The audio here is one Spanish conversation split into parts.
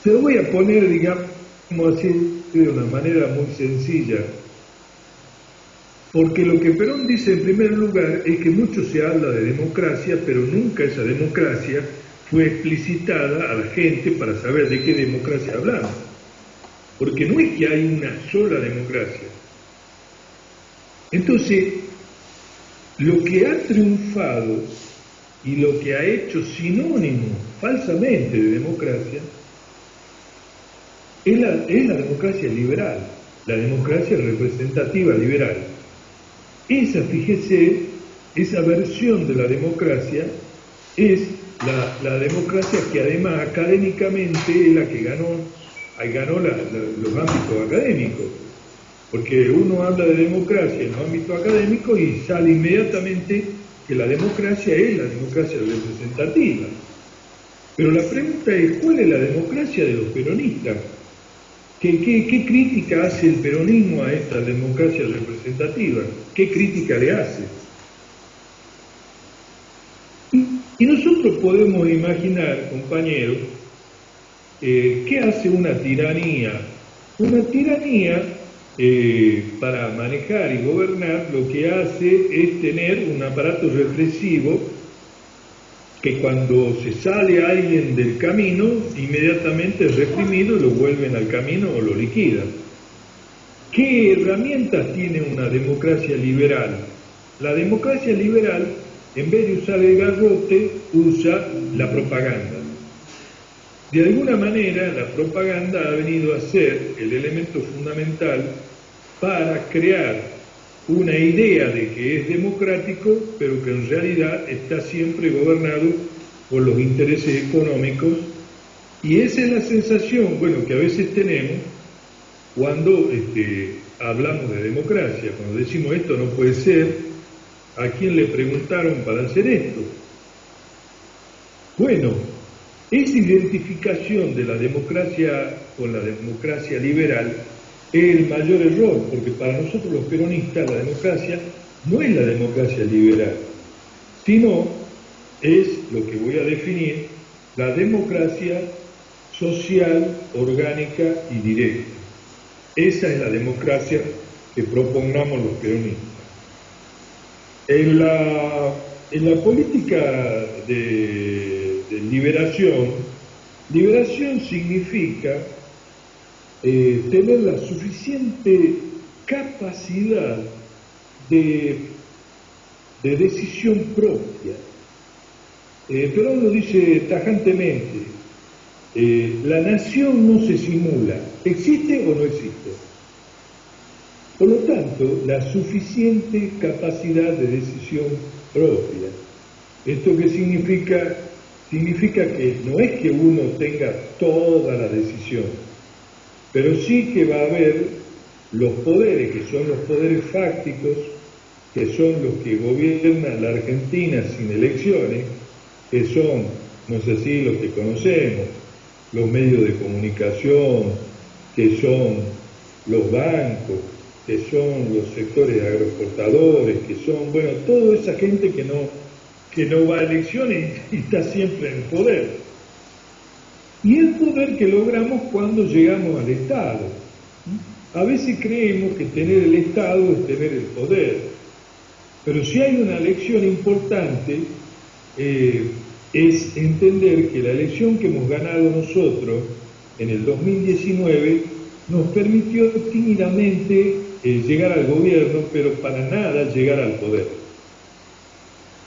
Se lo voy a poner, digamos así, de una manera muy sencilla, porque lo que Perón dice en primer lugar es que mucho se habla de democracia, pero nunca esa democracia fue explicitada a la gente para saber de qué democracia hablamos. Porque no es que hay una sola democracia. Entonces, lo que ha triunfado y lo que ha hecho sinónimo falsamente de democracia es la democracia liberal, la democracia representativa liberal. Esa, fíjese, esa versión de la democracia es la democracia que además académicamente es la que ganó los ámbitos académicos. Porque uno habla de democracia en los ámbitos académicos y sale inmediatamente que la democracia es la democracia representativa. Pero la pregunta es, ¿cuál es la democracia de los peronistas? ¿Qué crítica hace el peronismo a esta democracia representativa? ¿Qué crítica le hace? Y nosotros podemos imaginar, compañeros, ¿qué hace una tiranía? Una tiranía, para manejar y gobernar, lo que hace es tener un aparato represivo que cuando se sale alguien del camino, inmediatamente es reprimido y lo vuelven al camino o lo liquidan. ¿Qué herramientas tiene una democracia liberal? La democracia liberal, en vez de usar el garrote, usa la propaganda. De alguna manera, la propaganda ha venido a ser el elemento fundamental para crear una idea de que es democrático, pero que en realidad está siempre gobernado por los intereses económicos, y esa es la sensación, bueno, que a veces tenemos cuando hablamos de democracia, cuando decimos esto no puede ser, ¿a quién le preguntaron para hacer esto? Bueno, esa identificación de la democracia con la democracia liberal es el mayor error, porque para nosotros los peronistas la democracia no es la democracia liberal, sino es lo que voy a definir, la democracia social, orgánica y directa. Esa es la democracia que proponemos los peronistas. En la política de liberación significa tener la suficiente capacidad de decisión propia. Perón lo dice tajantemente, la nación no se simula, ¿existe o no existe? Por lo tanto, la suficiente capacidad de decisión propia. ¿Esto qué significa? Significa que no es que uno tenga toda la decisión, pero sí que va a haber los poderes, que son los poderes fácticos, que son los que gobiernan la Argentina sin elecciones, que son, no sé si los que conocemos, los medios de comunicación, que son los bancos, que son los sectores agroexportadores, que son, bueno, toda esa gente que no va a elecciones y está siempre en el poder. Y el poder que logramos cuando llegamos al Estado. A veces creemos que tener el Estado es tener el poder, pero si hay una lección importante, es entender que la elección que hemos ganado nosotros en el 2019 nos permitió tímidamente llegar al gobierno, pero para nada llegar al poder.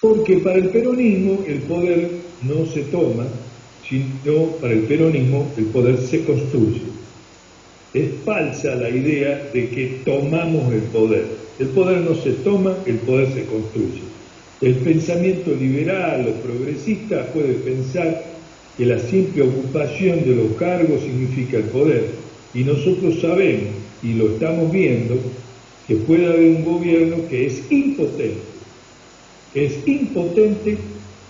Porque para el peronismo el poder no se toma, sino para el peronismo el poder se construye. Es falsa la idea de que tomamos el poder. El poder no se toma, el poder se construye. El pensamiento liberal o progresista puede pensar que la simple ocupación de los cargos significa el poder. Y nosotros sabemos, y lo estamos viendo, que puede haber un gobierno que es impotente. Es impotente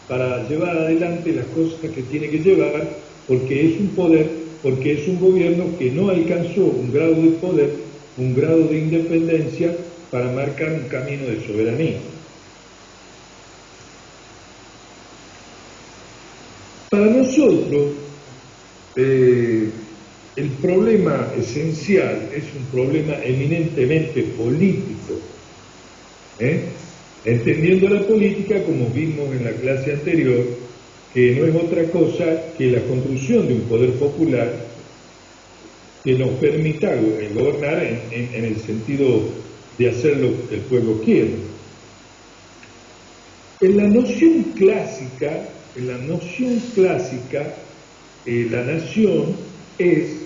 para llevar adelante las cosas que tiene que llevar, porque es un poder, porque es un gobierno que no alcanzó un grado de poder, un grado de independencia para marcar un camino de soberanía. Para nosotros, el problema esencial es un problema eminentemente político, entendiendo la política, como vimos en la clase anterior, que no es otra cosa que la construcción de un poder popular que nos permita gobernar en el sentido de hacer lo que el pueblo quiere. En la noción clásica, la nación es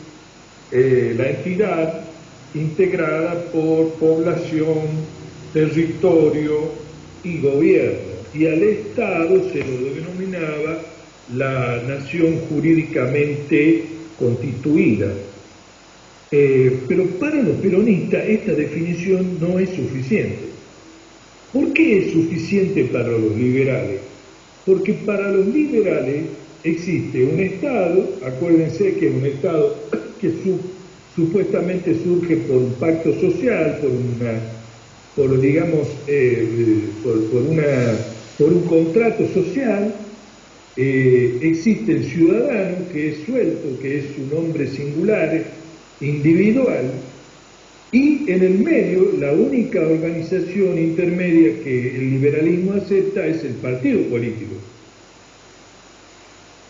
la entidad integrada por población, territorio y gobierno, y al Estado se lo denominaba la nación jurídicamente constituida. Pero para los peronistas esta definición no es suficiente. ¿Por qué es suficiente para los liberales? Porque para los liberales existe un Estado, acuérdense que es un Estado que supuestamente surge por un pacto social, por un contrato social. Existe el ciudadano que es suelto, que es un hombre singular, individual, y en el medio la única organización intermedia que el liberalismo acepta es el partido político.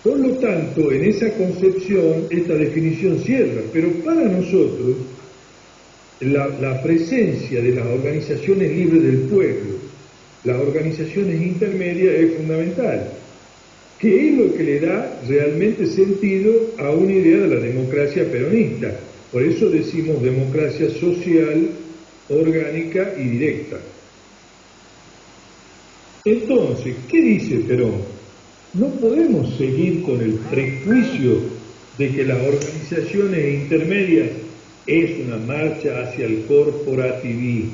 Por lo tanto, en esa concepción esta definición cierra, pero para nosotros la presencia de las organizaciones libres del pueblo, las organizaciones intermedias, es fundamental, que es lo que le da realmente sentido a una idea de la democracia peronista. Por eso decimos democracia social, orgánica y directa. Entonces, ¿qué dice Perón? No podemos seguir con el prejuicio de que las organizaciones intermedias es una marcha hacia el corporativismo.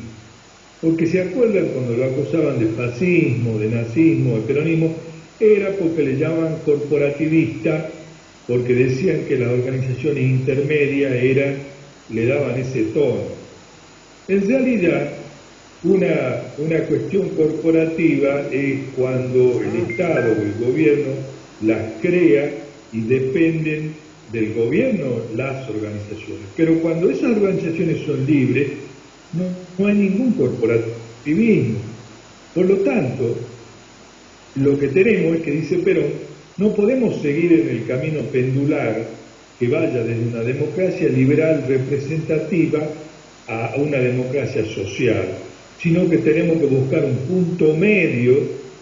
Porque se acuerdan cuando lo acusaban de fascismo, de nazismo, de peronismo, era porque le llamaban corporativista, porque decían que las organizaciones intermedias le daban ese tono. En realidad, una cuestión corporativa es cuando el Estado o el gobierno las crea y dependen del gobierno las organizaciones. Pero cuando esas organizaciones son libres, no hay ningún corporativismo. Por lo tanto, lo que tenemos es que, dice Perón, no podemos seguir en el camino pendular que vaya desde una democracia liberal representativa a una democracia social, sino que tenemos que buscar un punto medio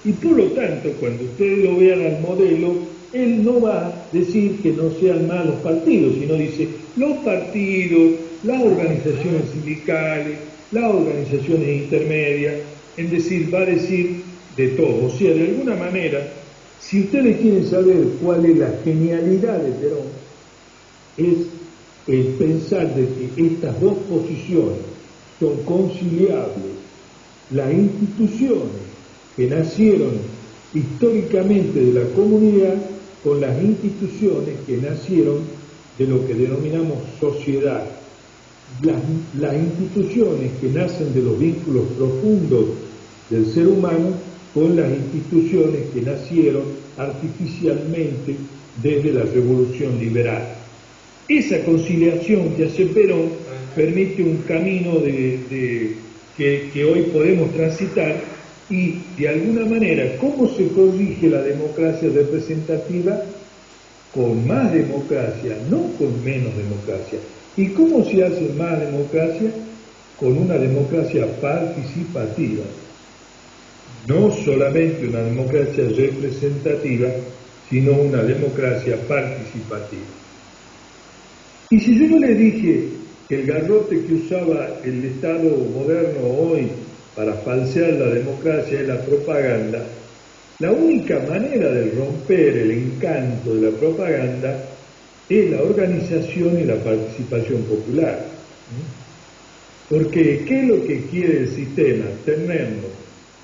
y por lo tanto, cuando ustedes lo vean al modelo, él no va a decir que no sean malos partidos, sino dice los partidos, las organizaciones sindicales, las organizaciones intermedias, es decir, va a decir de todo. O sea, de alguna manera, si ustedes quieren saber cuál es la genialidad de Perón, es el pensar de que estas dos posiciones son conciliables. Las instituciones que nacieron históricamente de la comunidad con las instituciones que nacieron de lo que denominamos sociedad. Las instituciones que nacen de los vínculos profundos del ser humano con las instituciones que nacieron artificialmente desde la revolución liberal. Esa conciliación que hace Perón permite un camino que hoy podemos transitar y, de alguna manera, ¿cómo se corrige la democracia representativa? Con más democracia, no con menos democracia. ¿Y cómo se hace más democracia? Con una democracia participativa. No solamente una democracia representativa, sino una democracia participativa. Y si yo no le dije que el garrote que usaba el Estado moderno hoy para falsear la democracia es la propaganda, la única manera de romper el encanto de la propaganda es la organización y la participación popular. Porque, ¿qué es lo que quiere el sistema? Tenernos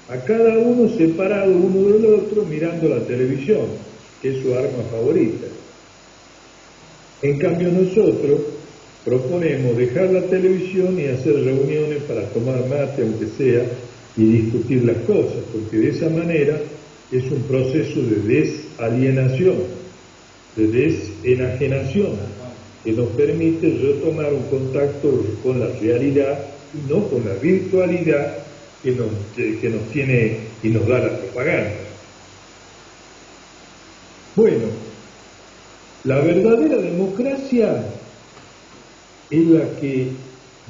a cada uno separado uno del otro mirando la televisión, que es su arma favorita. En cambio nosotros proponemos dejar la televisión y hacer reuniones para tomar mate, aunque sea, y discutir las cosas, porque de esa manera es un proceso de desalienación. de desenajenación, que nos permite retomar un contacto con la realidad y no con la virtualidad que nos tiene y nos da la propaganda. Bueno, la verdadera democracia es la que,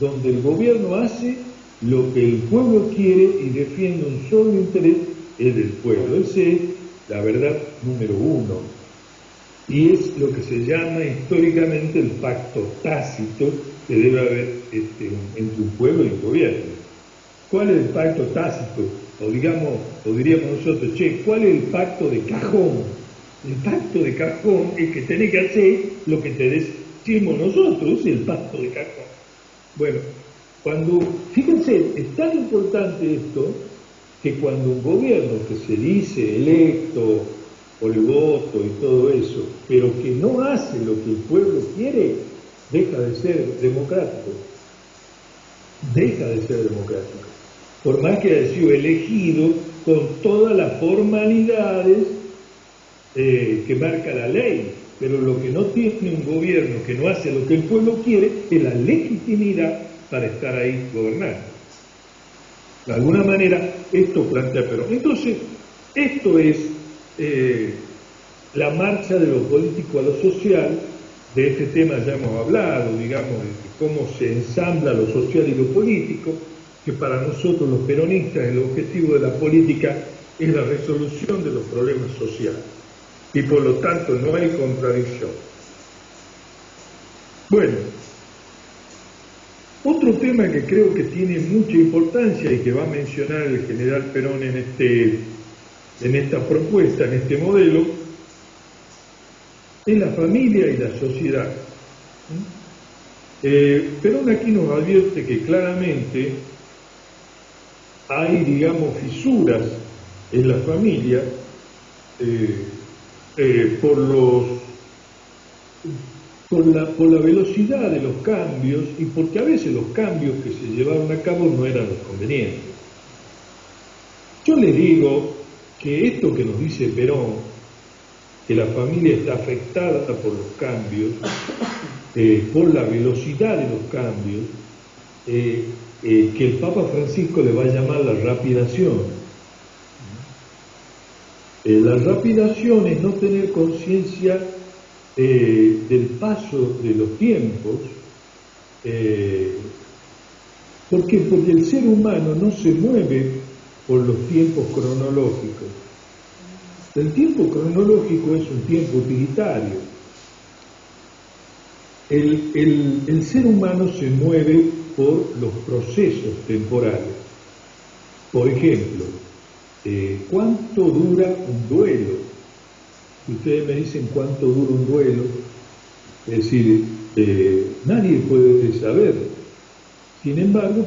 donde el gobierno hace lo que el pueblo quiere y defiende un solo interés, es del pueblo. Esa es la verdad número uno. Y es lo que se llama históricamente el pacto tácito que debe haber entre un pueblo y un gobierno. ¿Cuál es el pacto tácito? O diríamos nosotros, ¿cuál es el pacto de cajón? El pacto de cajón es que tenés que hacer lo que te decimos nosotros, es el pacto de cajón. Bueno, fíjense, es tan importante esto, que cuando un gobierno que se dice electo por el voto y todo eso, pero que no hace lo que el pueblo quiere, deja de ser democrático. Deja de ser democrático. Por más que haya sido elegido con todas las formalidades que marca la ley, pero lo que no tiene un gobierno que no hace lo que el pueblo quiere es la legitimidad para estar ahí gobernando. De alguna manera, esto plantea Perón. Entonces, esto es la marcha de lo político a lo social. De este tema ya hemos hablado, digamos, de cómo se ensambla lo social y lo político, que para nosotros los peronistas el objetivo de la política es la resolución de los problemas sociales. Y por lo tanto no hay contradicción. Bueno, otro tema que creo que tiene mucha importancia y que va a mencionar el general Perón en esta propuesta, en este modelo, es la familia y la sociedad. Perón aquí nos advierte que claramente hay, digamos, fisuras en la familia por la velocidad de los cambios y porque a veces los cambios que se llevaron a cabo no eran los convenientes. Yo les digo que esto que nos dice Perón, que la familia está afectada por los cambios, por la velocidad de los cambios, que el Papa Francisco le va a llamar la rapidación. La rapidación es no tener conciencia del paso de los tiempos. ¿Por qué? Porque el ser humano no se mueve por los tiempos cronológicos. El tiempo cronológico es un tiempo utilitario. El ser humano se mueve por los procesos temporales. Por ejemplo, ¿cuánto dura un duelo? Si ustedes me dicen cuánto dura un duelo, es decir, nadie puede saberlo. Sin embargo,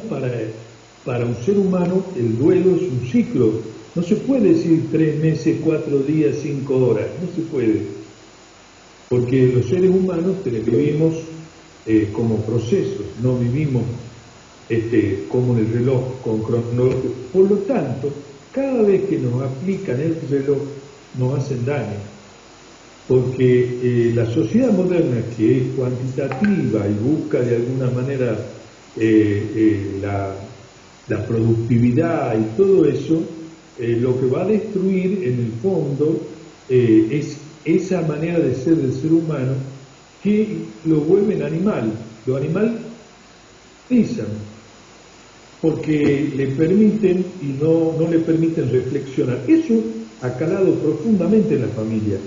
para un ser humano el duelo es un ciclo. No se puede decir 3 meses, 4 días, 5 horas, no se puede. Porque los seres humanos vivimos como procesos, no vivimos como en el reloj con cronológico. Por lo tanto, cada vez que nos aplican el reloj, nos hacen daño. Porque la sociedad moderna, que es cuantitativa y busca de alguna manera la productividad y todo eso, lo que va a destruir en el fondo es esa manera de ser del ser humano que lo vuelven animal. Lo animal piensan, porque le permiten y no le permiten reflexionar. Eso ha calado profundamente en la familia.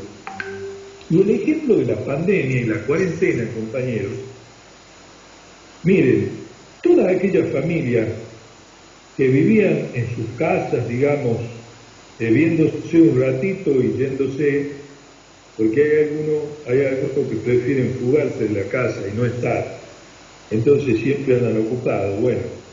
Y el ejemplo de la pandemia y la cuarentena, compañeros, miren, todas aquellas familias que vivían en sus casas, digamos, viéndose un ratito y yéndose, porque hay algunos que prefieren fugarse de la casa y no estar, entonces siempre andan ocupados. Bueno,